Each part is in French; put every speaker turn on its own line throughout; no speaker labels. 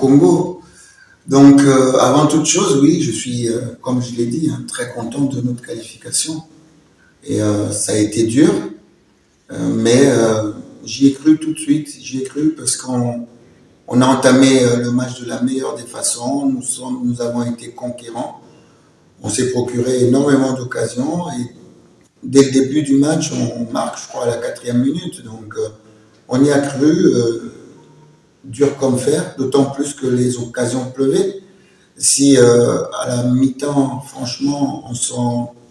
Congo. Donc, avant toute chose, oui, je suis, comme je l'ai dit, hein, très content de notre qualification. Et ça a été dur, mais j'y ai cru tout de suite. J'y ai cru parce qu'on a entamé le match de la meilleure des façons. Nous avons été conquérants. On s'est procuré énormément d'occasions et dès le début du match, on marque, je crois, à la 4e minute. Donc, on y a cru, dur comme fer, d'autant plus que les occasions pleuvaient. Si à la mi-temps, franchement,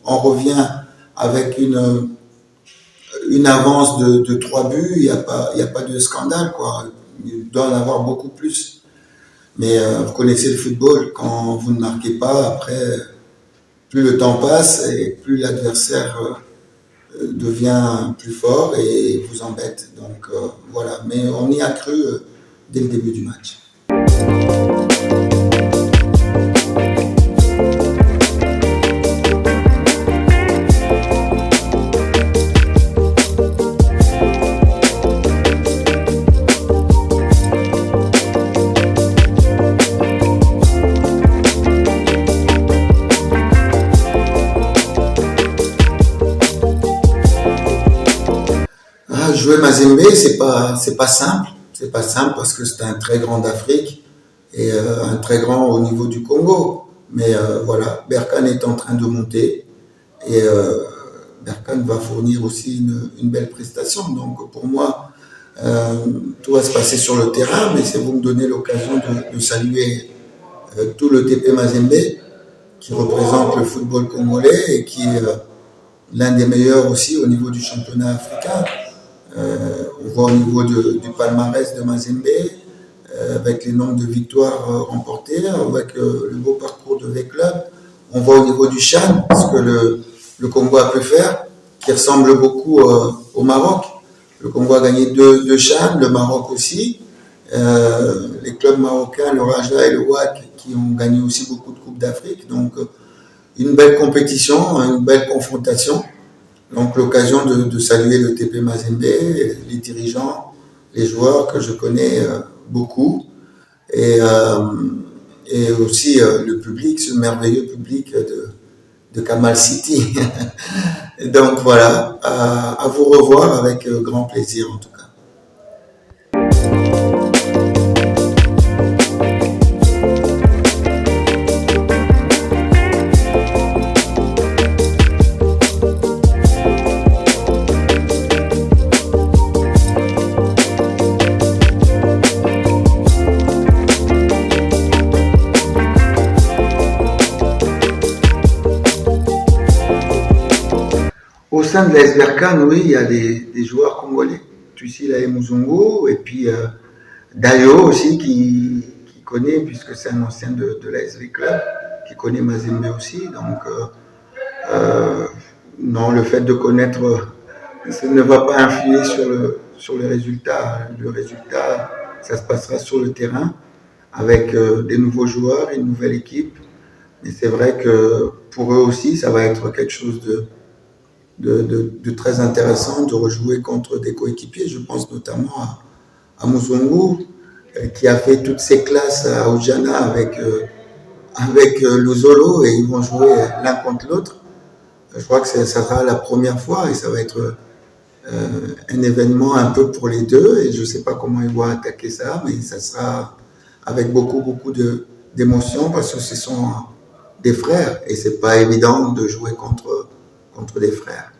on revient avec une avance de 3 buts, il n'y a pas de scandale, quoi. Il doit en avoir beaucoup plus. Mais vous connaissez le football, quand vous ne marquez pas, après, plus le temps passe et plus l'adversaire devient plus fort et vous embête. Donc voilà, mais on y a cru dès le début du match. Jouer Mazembe, c'est pas simple. C'est pas simple parce que c'est un très grand d'Afrique et un très grand au niveau du Congo. Mais voilà, Berkane est en train de monter et Berkane va fournir aussi une belle prestation. Donc pour moi, tout va se passer sur le terrain, mais c'est vous me donnez l'occasion de saluer tout le TP Mazembe qui représente le football congolais et qui est l'un des meilleurs aussi au niveau du championnat africain. On voit au niveau du palmarès de Mazembe, avec les nombres de victoires remportées, avec le beau parcours de V-Club. On voit au niveau du CHAN ce que le Congo a pu faire, qui ressemble beaucoup au Maroc. Le Congo a gagné deux CHAN, le Maroc aussi. Les clubs marocains, le Raja et le WAC, qui ont gagné aussi beaucoup de Coupes d'Afrique. Donc, une belle compétition, une belle confrontation. Donc l'occasion de saluer le TP Mazembe, les dirigeants, les joueurs que je connais beaucoup, et aussi le public, ce merveilleux public de Kamal City. Donc voilà, à vous revoir avec grand plaisir en tout cas. Au sein de l'AS Berkane, oui, il y a des joueurs congolais. Tuisila Muzungu et puis Dayo aussi qui connaît, puisque c'est un ancien de l'AS Club, qui connaît Mazembe aussi. Donc, non, le fait de connaître, ça ne va pas influer sur le résultat. Le résultat, ça se passera sur le terrain avec des nouveaux joueurs, une nouvelle équipe. Mais c'est vrai que pour eux aussi, ça va être quelque chose de très intéressant de rejouer contre des coéquipiers. Je pense notamment à Muzungu, qui a fait toutes ses classes à Ojana avec Luzolo, et ils vont jouer l'un contre l'autre. Je crois que ça sera la première fois et ça va être un événement un peu pour les deux, et je ne sais pas comment ils vont attaquer ça, mais ça sera avec beaucoup d'émotion parce que ce sont des frères et c'est pas évident de jouer contre des frères.